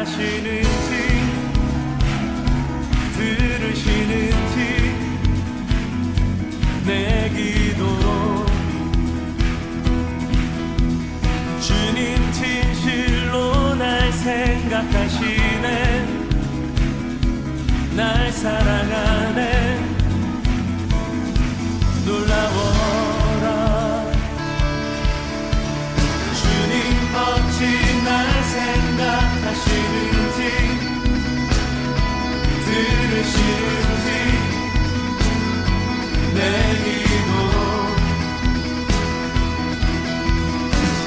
생각하시는지 들으시는지 내 기도 주님 진실로 날 생각하시네 날 사랑하네 놀라워라 주님 어찌 날 생각하시는지 들으시는지 내 기도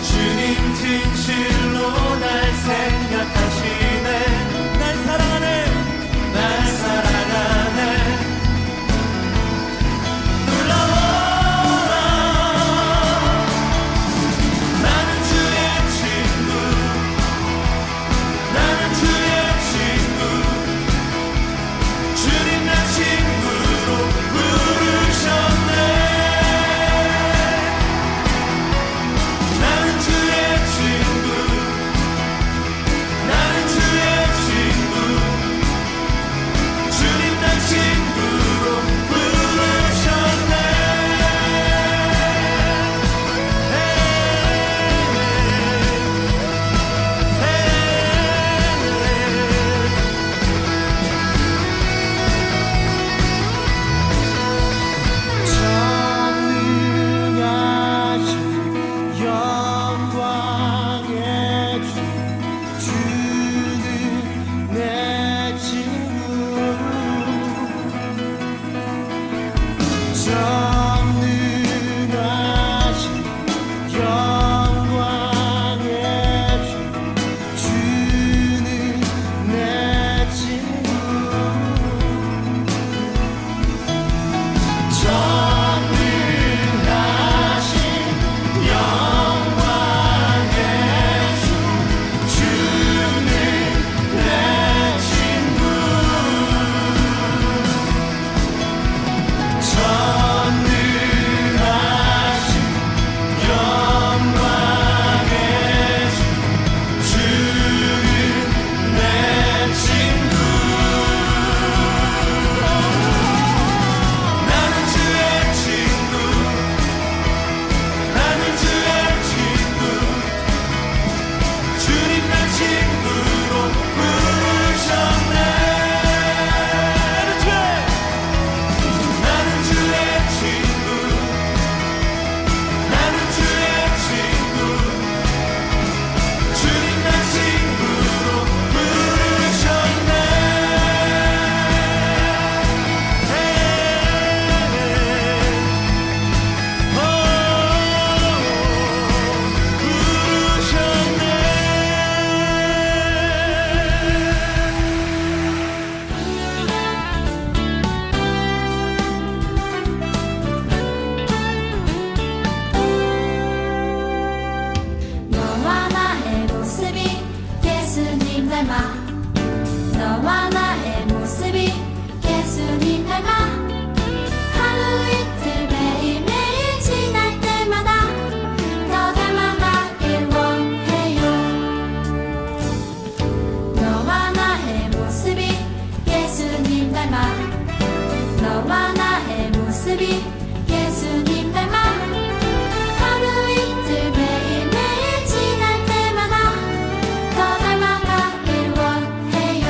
주님 진실로 날 생각하시네 날 사랑하네 날 사랑하네 놀라워라 나는 주의 친구 나는 주의 친구 주님 나 친구로 부르셨네 나는 주의 친구 나는 주의 친구 주님 나 친구로 부르셨네 전능하신 영광의 주 주는 내 친구 전능하신 영광의 주 주는 내 친구 전능하신 영광의 주 주는 내 친구 전능하신 영광의 주 주는 내 친구 나는 주의 친구 나는 주의 친구 주님 나 친구로 부르셨네 나는 주의 친구 나는 주의 친구 주님 나 친구로 부르셨네 너와 나의 모습이 예수님 닮아 너와 나의 모습이 예수님 닮아 하루 이틀 매일매일 지날 때마다 더 닮아가길 원해요 너와 나의 모습이 예수님 닮아 너와 나의 모습이 예수님 닮아 하루 이틀 매일매일 지날 때마다 더 닮아가길 원해요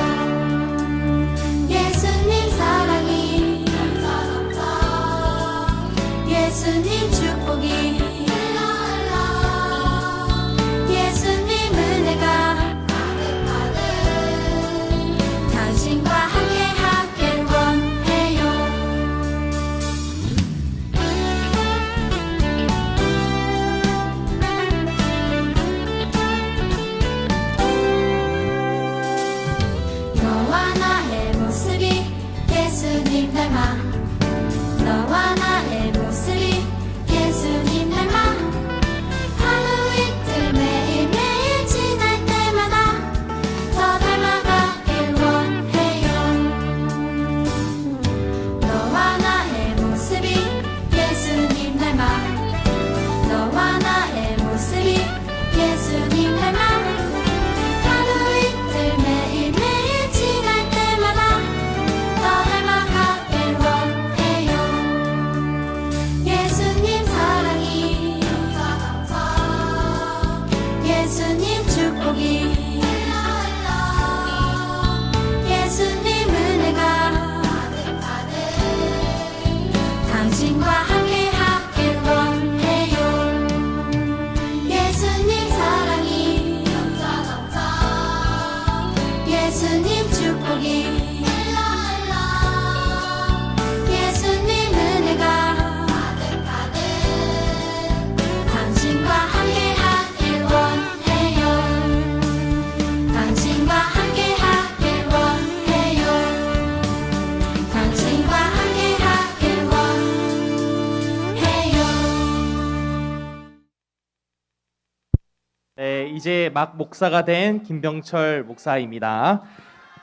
네, 이제 막 목사가 된 김병철 목사입니다.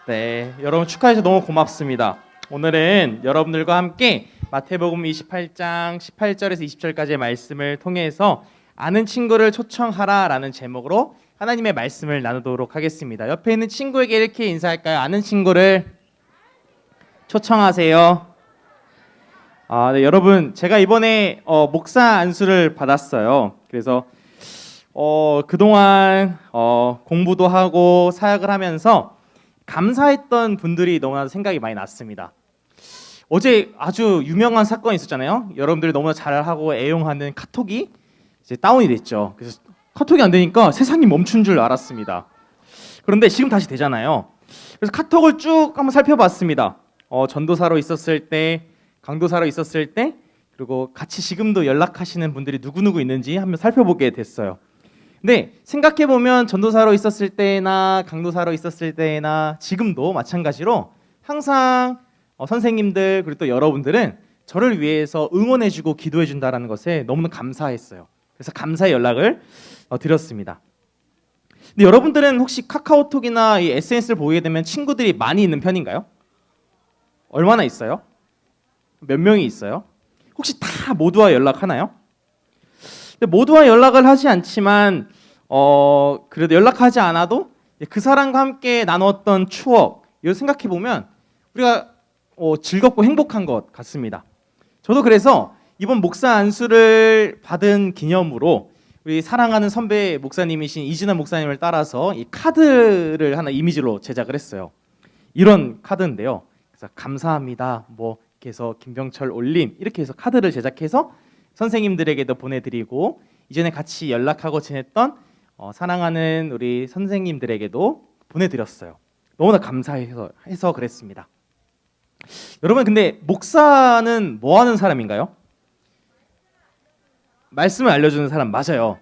네, 여러분 축하해 주셔서 너무 고맙습니다. 오늘은 여러분들과 함께 마태복음 28장 18절에서 20절까지의 말씀을 통해서 아는 친구를 초청하라라는 제목으로 하나님의 말씀을 나누도록 하겠습니다. 옆에 있는 친구에게 이렇게 인사할까요? 아는 친구를 초청하세요. 네, 여러분 제가 이번에 목사 안수를 받았어요. 그래서 그동안 공부도 하고 사역을 하면서 감사했던 분들이 너무나 생각이 많이 났습니다. 어제 아주 유명한 사건이 있었잖아요. 여러분들이 너무나 잘하고 애용하는 카톡이 이제 다운이 됐죠. 그래서 카톡이 안 되니까 세상이 멈춘 줄 알았습니다. 그런데 지금 다시 되잖아요. 그래서 카톡을 쭉 한번 살펴봤습니다. 전도사로 있었을 때, 강도사로 있었을 때, 그리고 같이 지금도 연락하시는 분들이 누구누구 있는지 한번 살펴보게 됐어요. 근데 생각해보면 전도사로 있었을 때나 강도사로 있었을 때나 지금도 마찬가지로 항상 선생님들 그리고 또 여러분들은 저를 위해서 응원해주고 기도해준다는 것에 너무나 감사했어요. 그래서 감사의 연락을 드렸습니다. 근데 여러분들은 혹시 카카오톡이나 이 SNS를 보게 되면 친구들이 많이 있는 편인가요? 얼마나 있어요? 몇 명이 있어요? 혹시 다 모두와 연락하나요? 근데 모두와 연락을 하지 않지만 그래도 연락하지 않아도 그 사람과 함께 나눴던 추억 이걸 생각해 보면 우리가 즐겁고 행복한 것 같습니다. 저도 그래서 이번 목사 안수를 받은 기념으로 우리 사랑하는 선배 목사님이신 이진환 목사님을 따라서 이 카드를 하나 이미지로 제작을 했어요. 이런 카드인데요. 그래서 감사합니다. 뭐 이렇게 해서 김병철 올림 이렇게 해서 카드를 제작해서 선생님들에게도 보내드리고 이전에 같이 연락하고 지냈던 사랑하는 우리 선생님들에게도 보내드렸어요. 너무나 감사해서 그랬습니다. 여러분 근데 목사는 뭐 하는 사람인가요? 말씀을 알려주는 사람 맞아요.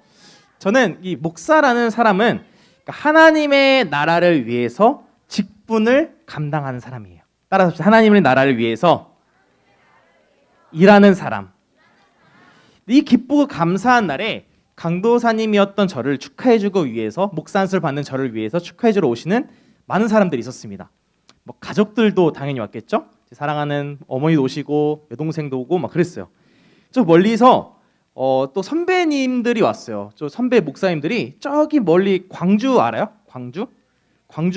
저는 이 목사라는 사람은 하나님의 나라를 위해서 직분을 감당하는 사람이에요. 따라서 하나님의 나라를 위해서 일하는 사람. 이 기쁘고 감사한 날에 강도사님이었던 저를 축하해주고 위해서 목사 안수를 받는 저를 위해서 축하해주러 오시는 많은 사람들이 있었습니다. 뭐 가족들도 당연히 왔겠죠. 사랑하는 어머니도 오시고 여동생도 오고 막 그랬어요. 저 멀리서 또 선배님들이 왔어요. 저 선배 목사님들이 저기 멀리 광주 알아요? 광주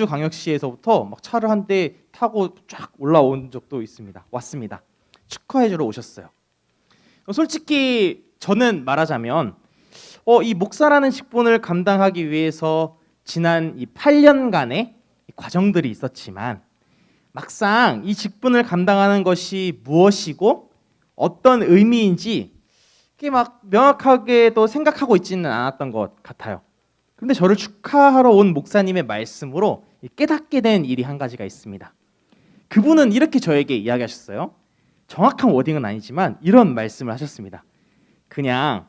광역시에서부터 막 차를 한 대 타고 쫙 올라온 적도 있습니다. 왔습니다. 축하해주러 오셨어요. 솔직히 저는 말하자면 이 목사라는 직분을 감당하기 위해서 지난 이 8년간의 과정들이 있었지만 막상 이 직분을 감당하는 것이 무엇이고 어떤 의미인지 그게 막 명확하게도 생각하고 있지는 않았던 것 같아요. 그런데 저를 축하하러 온 목사님의 말씀으로 깨닫게 된 일이 한 가지가 있습니다. 그분은 이렇게 저에게 이야기하셨어요. 정확한 워딩은 아니지만 이런 말씀을 하셨습니다. 그냥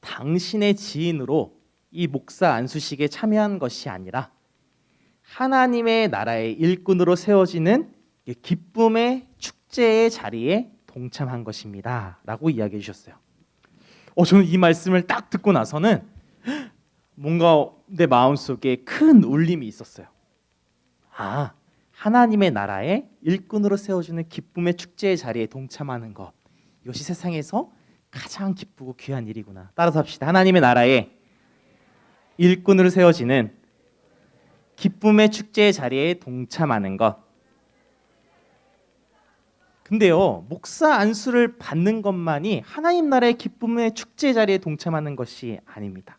당신의 지인으로 이 목사 안수식에 참여한 것이 아니라 하나님의 나라의 일꾼으로 세워지는 기쁨의 축제의 자리에 동참한 것입니다. 라고 이야기해 주셨어요. 저는 이 말씀을 딱 듣고 나서는 뭔가 내 마음속에 큰 울림이 있었어요. 하나님의 나라의 일꾼으로 세워주는 기쁨의 축제의 자리에 동참하는 것, 이것이 세상에서 가장 기쁘고 귀한 일이구나. 따라서 합시다. 하나님의 나라의 일꾼으로 세워지는 기쁨의 축제의 자리에 동참하는 것. 근데요, 목사 안수를 받는 것만이 하나님 나라의 기쁨의 축제 자리에 동참하는 것이 아닙니다.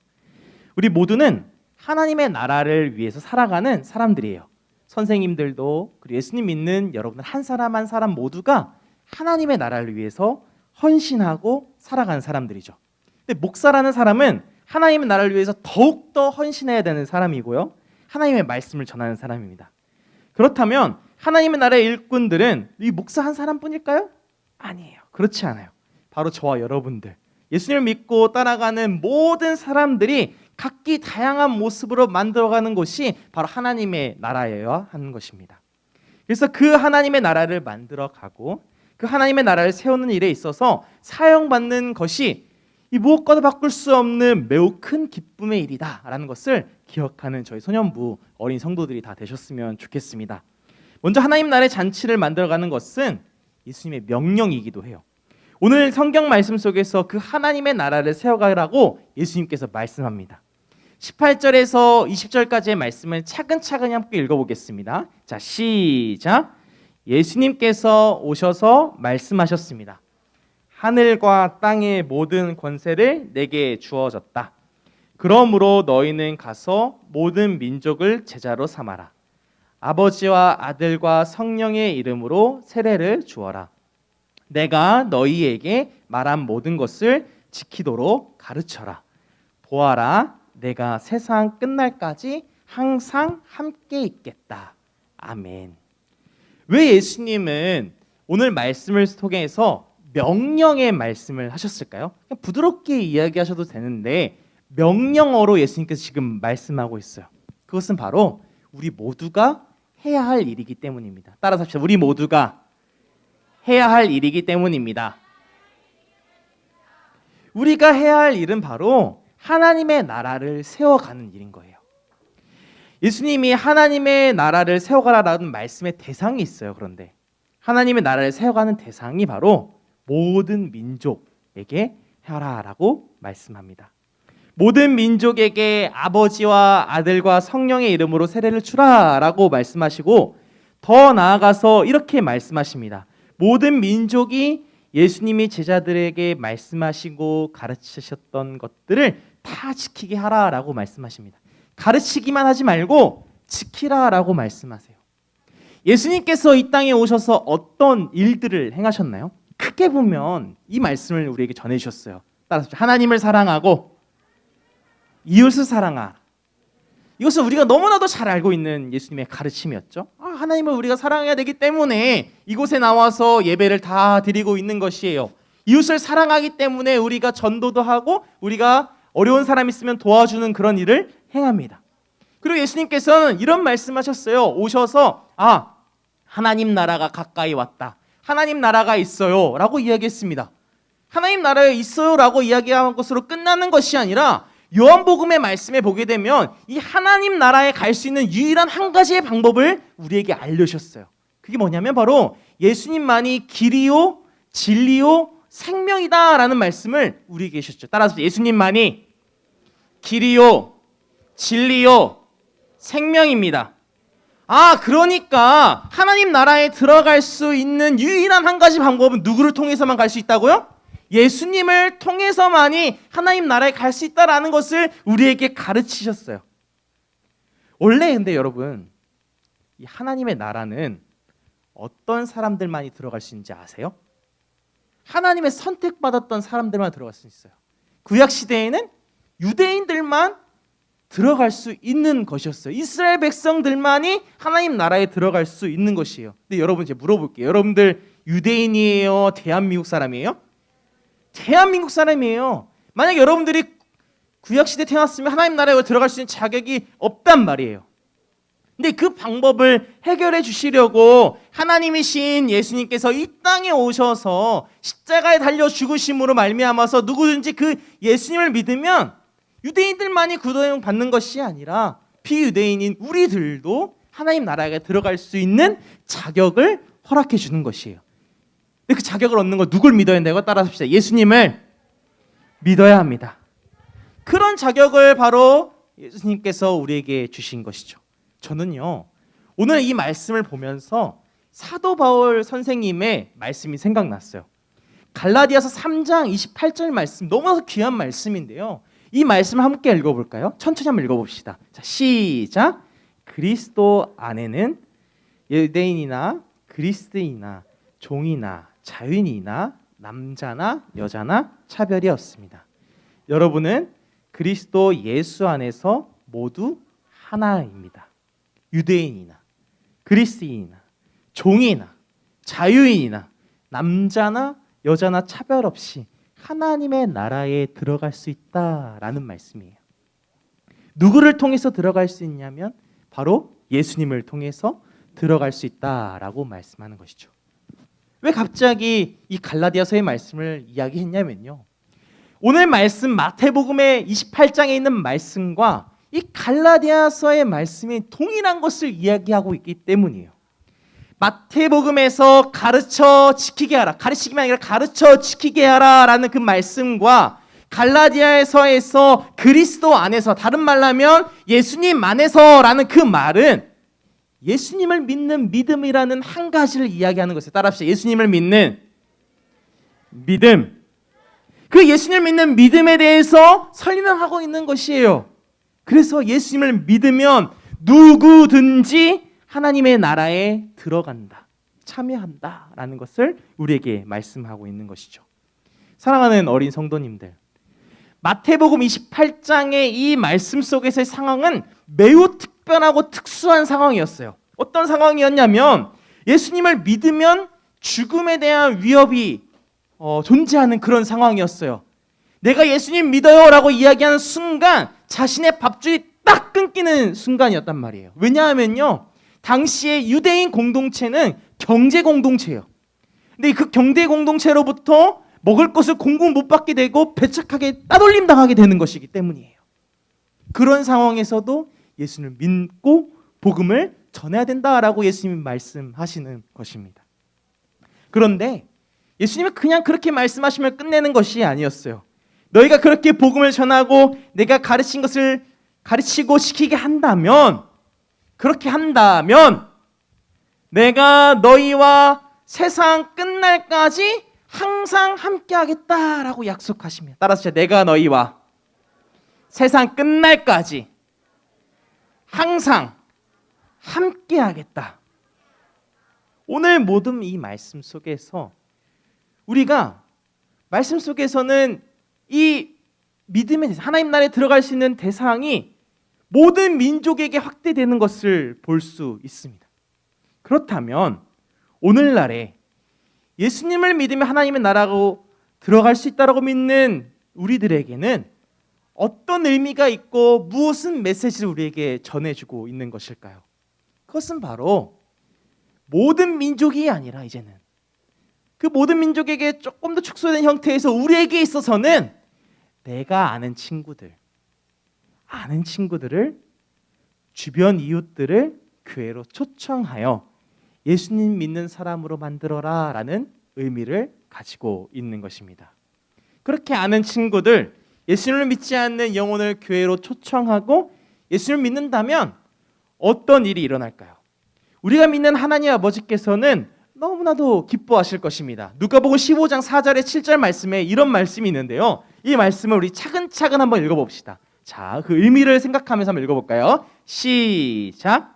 우리 모두는 하나님의 나라를 위해서 살아가는 사람들이에요. 선생님들도 그리고 예수님 믿는 여러분 한 사람 한 사람 모두가 하나님의 나라를 위해서 헌신하고 살아가는 사람들이죠. 근데 목사라는 사람은 하나님의 나라를 위해서 더욱더 헌신해야 되는 사람이고요. 하나님의 말씀을 전하는 사람입니다. 그렇다면 하나님의 나라의 일꾼들은 이 목사 한 사람뿐일까요? 아니에요. 그렇지 않아요. 바로 저와 여러분들, 예수님을 믿고 따라가는 모든 사람들이 각기 다양한 모습으로 만들어가는 것이 바로 하나님의 나라여야 하는 것입니다. 그래서 그 하나님의 나라를 만들어가고 그 하나님의 나라를 세우는 일에 있어서 사용받는 것이 이 무엇과도 바꿀 수 없는 매우 큰 기쁨의 일이다라는 것을 기억하는 저희 소년부 어린 성도들이 다 되셨으면 좋겠습니다. 먼저 하나님 나라의 잔치를 만들어가는 것은 예수님의 명령이기도 해요. 오늘 성경 말씀 속에서 그 하나님의 나라를 세워가라고 예수님께서 말씀합니다. 18절에서 20절까지의 말씀을 차근차근히 함께 읽어보겠습니다. 자, 시작. 예수님께서 오셔서 말씀하셨습니다. 하늘과 땅의 모든 권세를 내게 주어졌다. 그러므로 너희는 가서 모든 민족을 제자로 삼아라. 아버지와 아들과 성령의 이름으로 세례를 주어라. 내가 너희에게 말한 모든 것을 지키도록 가르쳐라. 보아라, 내가 세상 끝날까지 항상 함께 있겠다. 아멘. 왜 예수님은 오늘 말씀을 통해서 명령의 말씀을 하셨을까요? 그냥 부드럽게 이야기하셔도 되는데 명령어로 예수님께서 지금 말씀하고 있어요. 그것은 바로 우리 모두가 해야 할 일이기 때문입니다. 따라서 합시다. 우리 모두가 해야 할 일이기 때문입니다. 우리가 해야 할 일은 바로 하나님의 나라를 세워가는 일인 거예요. 예수님이 하나님의 나라를 세워가라라는 말씀의 대상이 있어요. 그런데 하나님의 나라를 세워가는 대상이 바로 모든 민족에게 하라라고 말씀합니다. 모든 민족에게 아버지와 아들과 성령의 이름으로 세례를 주라라고 말씀하시고 더 나아가서 이렇게 말씀하십니다. 모든 민족이 예수님이 제자들에게 말씀하시고 가르치셨던 것들을 다 지키게 하라라고 말씀하십니다. 가르치기만 하지 말고 지키라라고 말씀하세요. 예수님께서 이 땅에 오셔서 어떤 일들을 행하셨나요? 크게 보면 이 말씀을 우리에게 전해주셨어요. 따라서 하나님을 사랑하고 이웃을 사랑하라. 이것은 우리가 너무나도 잘 알고 있는 예수님의 가르침이었죠. 하나님을 우리가 사랑해야 되기 때문에 이곳에 나와서 예배를 다 드리고 있는 것이에요. 이웃을 사랑하기 때문에 우리가 전도도 하고 우리가 어려운 사람 있으면 도와주는 그런 일을 행합니다. 그리고 예수님께서는 이런 말씀하셨어요. 오셔서 하나님 나라가 가까이 왔다. 하나님 나라가 있어요 라고 이야기했습니다. 하나님 나라에 있어요 라고 이야기한 것으로 끝나는 것이 아니라 요한복음의 말씀에 보게 되면 이 하나님 나라에 갈 수 있는 유일한 한 가지의 방법을 우리에게 알려주셨어요. 그게 뭐냐면 바로 예수님만이 길이요 진리요 생명이다라는 말씀을 우리에게 주셨죠. 따라서 예수님만이 길이요 진리요 생명입니다. 그러니까 하나님 나라에 들어갈 수 있는 유일한 한 가지 방법은 누구를 통해서만 갈 수 있다고요? 예수님을 통해서만이 하나님 나라에 갈 수 있다라는 것을 우리에게 가르치셨어요. 원래 근데 여러분 이 하나님의 나라는 어떤 사람들만이 들어갈 수 있는지 아세요? 하나님의 선택받았던 사람들만 들어갈 수 있어요. 구약 시대에는 유대인들만 들어갈 수 있는 것이었어요. 이스라엘 백성들만이 하나님 나라에 들어갈 수 있는 것이에요. 근데 여러분 이제 물어볼게요. 여러분들 유대인이에요? 대한민국 사람이에요? 대한민국 사람이에요. 만약 여러분들이 구약시대에 태어났으면 하나님 나라에 들어갈 수 있는 자격이 없단 말이에요. 근데 그 방법을 해결해 주시려고 하나님이신 예수님께서 이 땅에 오셔서 십자가에 달려 죽으심으로 말미암아서 누구든지 그 예수님을 믿으면 유대인들만이 구원 받는 것이 아니라 비유대인인 우리들도 하나님 나라에 들어갈 수 있는 자격을 허락해 주는 것이에요. 근데 그 자격을 얻는 거 누굴 믿어야 된다고? 따라합시다. 예수님을 믿어야 합니다. 그런 자격을 바로 예수님께서 우리에게 주신 것이죠. 저는요 오늘 이 말씀을 보면서 사도 바울 선생님의 말씀이 생각났어요. 갈라디아서 3장 28절 말씀 너무나도 귀한 말씀인데요. 이 말씀 함께 읽어볼까요? 천천히 한번 읽어봅시다. 자, 시작. 그리스도 안에는 유대인이나 그리스도인이나 종이나 자유인이나 남자나 여자나 차별이 없습니다. 여러분은 그리스도 예수 안에서 모두 하나입니다. 유대인이나 그리스도인이나 종이나 자유인이나 남자나 여자나 차별 없이 하나님의 나라에 들어갈 수 있다라는 말씀이에요. 누구를 통해서 들어갈 수 있냐면 바로 예수님을 통해서 들어갈 수 있다라고 말씀하는 것이죠. 왜 갑자기 이 갈라디아서의 말씀을 이야기했냐면요. 오늘 말씀 마태복음의 28장에 있는 말씀과 이 갈라디아서의 말씀이 동일한 것을 이야기하고 있기 때문이에요. 마태복음에서 가르쳐 지키게 하라, 가르치기만 아니라 가르쳐 지키게 하라라는 그 말씀과 갈라디아서에서 그리스도 안에서, 다른 말로 하면 예수님 안에서라는 그 말은 예수님을 믿는 믿음이라는 한 가지를 이야기하는 것이에요. 따라합시다. 예수님을 믿는 믿음. 그 예수님을 믿는 믿음에 대해서 설명하고 있는 것이에요. 그래서 예수님을 믿으면 누구든지 하나님의 나라에 들어간다, 참여한다라는 것을 우리에게 말씀하고 있는 것이죠. 사랑하는 어린 성도님들, 마태복음 28장의 이 말씀 속에서의 상황은 매우 특별하고 특수한 상황이었어요. 어떤 상황이었냐면 예수님을 믿으면 죽음에 대한 위협이 존재하는 그런 상황이었어요. 내가 예수님 믿어요 라고 이야기하는 순간 자신의 밥줄이 딱 끊기는 순간이었단 말이에요. 왜냐하면요, 당시의 유대인 공동체는 경제 공동체예요. 근데 그 경제 공동체로부터 먹을 것을 공급 못 받게 되고 배척하게 따돌림 당하게 되는 것이기 때문이에요. 그런 상황에서도 예수님을 믿고 복음을 전해야 된다라고 예수님이 말씀하시는 것입니다. 그런데 예수님은 그냥 그렇게 말씀하시면 끝내는 것이 아니었어요. 너희가 그렇게 복음을 전하고 내가 가르친 것을 가르치고 시키게 한다면, 그렇게 한다면 내가 너희와 세상 끝날까지 항상 함께 하겠다라고 약속하십니다. 따라서 내가 너희와 세상 끝날까지 항상 함께 하겠다. 오늘 모든 이 말씀 속에서 우리가 말씀 속에서는 이 믿음의 대상, 하나님 나라에 들어갈 수 있는 대상이 모든 민족에게 확대되는 것을 볼 수 있습니다. 그렇다면 오늘날에 예수님을 믿으면 하나님의 나라로 들어갈 수 있다고 믿는 우리들에게는 어떤 의미가 있고 무엇은 메시지를 우리에게 전해주고 있는 것일까요? 그것은 바로 모든 민족이 아니라 이제는 그 모든 민족에게 조금 더 축소된 형태에서 우리에게 있어서는 내가 아는 친구들을 주변 이웃들을 교회로 초청하여 예수님 믿는 사람으로 만들어라 라는 의미를 가지고 있는 것입니다. 그렇게 아는 친구들, 예수님을 믿지 않는 영혼을 교회로 초청하고 예수님을 믿는다면 어떤 일이 일어날까요? 우리가 믿는 하나님 아버지께서는 너무나도 기뻐하실 것입니다. 누가복음 15장 4절에 7절 말씀에 이런 말씀이 있는데요, 이 말씀을 우리 차근차근 한번 읽어봅시다. 자, 그 의미를 생각하면서 한번 읽어볼까요? 시작.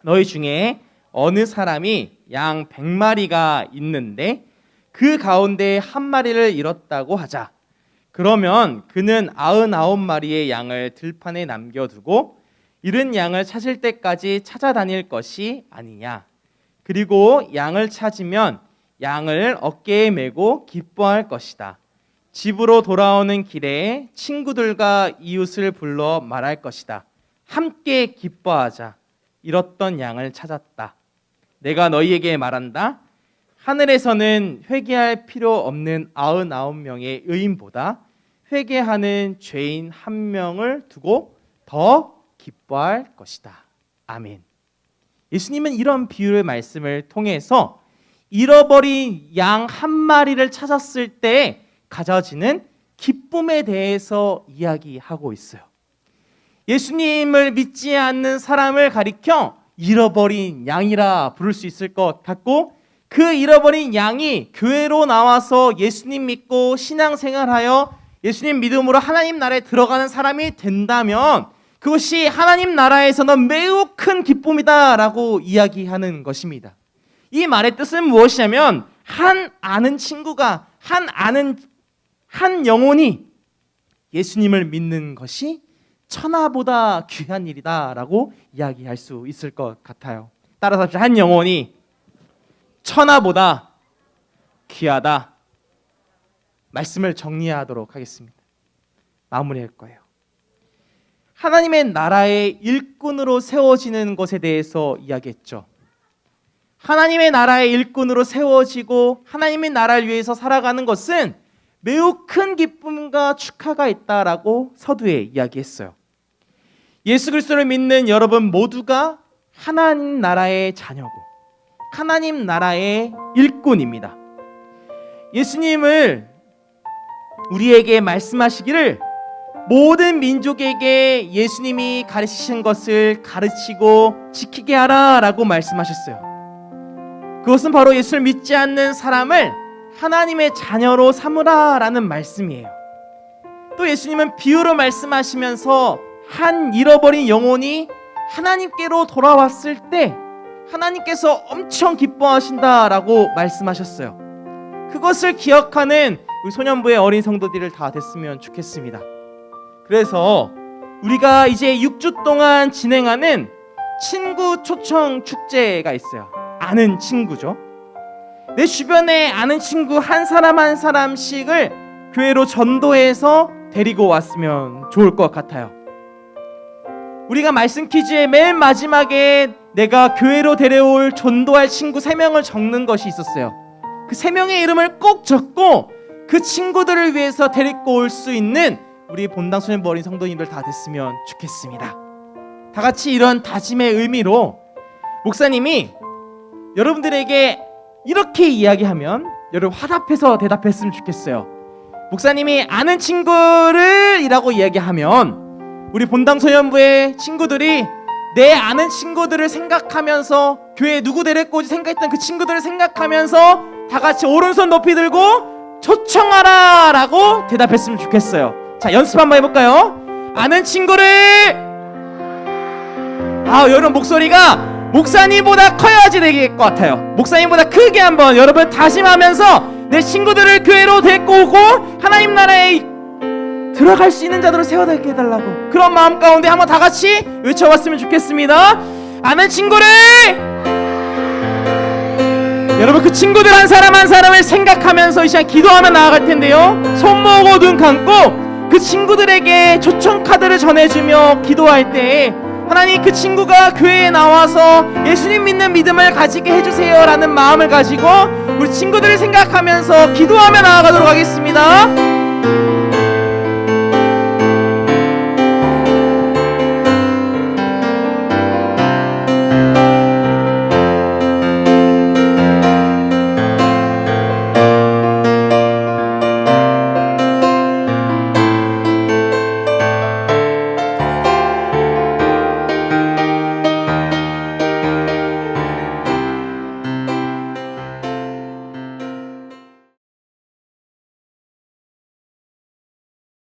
너희 중에 어느 사람이 양 100마리가 있는데 그 가운데 한 마리를 잃었다고 하자. 그러면 그는 99마리의 양을 들판에 남겨두고 잃은 양을 찾을 때까지 찾아다닐 것이 아니냐. 그리고 양을 찾으면 양을 어깨에 메고 기뻐할 것이다. 집으로 돌아오는 길에 친구들과 이웃을 불러 말할 것이다. 함께 기뻐하자. 잃었던 양을 찾았다. 내가 너희에게 말한다. 하늘에서는 회개할 필요 없는 99명의 의인보다 회개하는 죄인 한 명을 두고 더 기뻐할 것이다. 아멘. 예수님은 이런 비유의 말씀을 통해서 잃어버린 양 한 마리를 찾았을 때 가져지는 기쁨에 대해서 이야기하고 있어요. 예수님을 믿지 않는 사람을 가리켜 잃어버린 양이라 부를 수 있을 것 같고, 그 잃어버린 양이 교회로 나와서 예수님 믿고 신앙생활하여 예수님 믿음으로 하나님 나라에 들어가는 사람이 된다면 그것이 하나님 나라에서는 매우 큰 기쁨이다라고 이야기하는 것입니다. 이 말의 뜻은 무엇이냐면 한 아는 친구가 한 영혼이 예수님을 믿는 것이 천하보다 귀한 일이다라고 이야기할 수 있을 것 같아요. 따라서 합시다. 한 영혼이 천하보다 귀하다. 말씀을 정리하도록 하겠습니다. 마무리할 거예요. 하나님의 나라의 일꾼으로 세워지는 것에 대해서 이야기했죠. 하나님의 나라의 일꾼으로 세워지고 하나님의 나라를 위해서 살아가는 것은 매우 큰 기쁨과 축하가 있다라고 서두에 이야기했어요. 예수 그리스도를 믿는 여러분 모두가 하나님 나라의 자녀고 하나님 나라의 일꾼입니다. 예수님을 우리에게 말씀하시기를 모든 민족에게 예수님이 가르치신 것을 가르치고 지키게 하라 라고 말씀하셨어요. 그것은 바로 예수를 믿지 않는 사람을 하나님의 자녀로 삼으라 라는 말씀이에요. 또 예수님은 비유로 말씀하시면서 한 잃어버린 영혼이 하나님께로 돌아왔을 때 하나님께서 엄청 기뻐하신다라고 말씀하셨어요. 그것을 기억하는 우리 소년부의 어린 성도들을 다 됐으면 좋겠습니다. 그래서 우리가 이제 6주 동안 진행하는 친구 초청 축제가 있어요. 아는 친구죠. 내 주변에 아는 친구 한 사람 한 사람씩을 교회로 전도해서 데리고 왔으면 좋을 것 같아요. 우리가 말씀 퀴즈의 맨 마지막에 내가 교회로 데려올 전도할 친구 3명을 적는 것이 있었어요. 그 3명의 이름을 꼭 적고 그 친구들을 위해서 데리고 올 수 있는 우리 본당 소년부 어린 성도님들 다 됐으면 좋겠습니다. 다 같이 이런 다짐의 의미로 목사님이 여러분들에게 이렇게 이야기하면 여러분 화답해서 대답했으면 좋겠어요. 목사님이 아는 친구를 이라고 이야기하면 우리 본당 소년부의 친구들이 내 아는 친구들을 생각하면서 교회에 누구 데리고 오지 생각했던 그 친구들을 생각하면서 다 같이 오른손 높이 들고 초청하라 라고 대답했으면 좋겠어요. 자, 연습 한번 해볼까요? 아는 친구를 여러분 목소리가 목사님보다 커야지 될 것 같아요. 목사님보다 크게 한번 여러분 다짐하면서 내 친구들을 교회로 데리고 오고 하나님 나라에 들어갈 수 있는 자들을 세워달게 해달라고 그런 마음 가운데 한번 다 같이 외쳐봤으면 좋겠습니다. 아는 친구를 여러분 그 친구들 한 사람 한 사람을 생각하면서 이 시간 기도하며 나아갈 텐데요. 손 모으고 눈 감고 그 친구들에게 초청 카드를 전해주며 기도할 때 하나님 그 친구가 교회에 나와서 예수님 믿는 믿음을 가지게 해주세요 라는 마음을 가지고 우리 친구들을 생각하면서 기도하며 나아가도록 하겠습니다.